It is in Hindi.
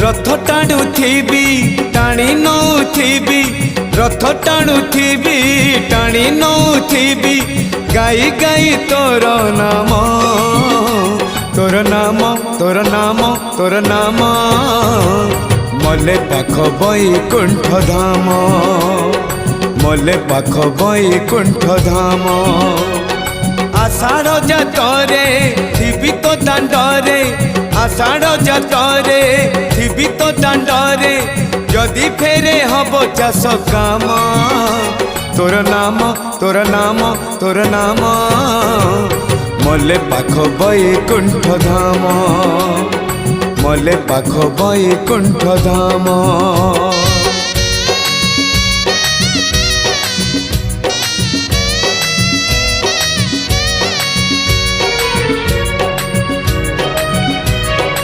रथ टाणुथिबी टाणी नौथिबी रथ टाणुथिबी टाणी नौथिबी गाई गाई तोर नाम तोर नाम तोर नाम तोर नाम मले पाख बैकुंठ धाम मले पाख बैकुंठ धाम आषाढ़ जातरे थिबी तो दांडरे आषाढ़ जातरे थिबी तो दांडरे जदि फेरे हब चाष काम तोर नाम तोर नाम तोर नाम मले पाख बैकुंठ धाम मले पाख बैकुंठ धाम।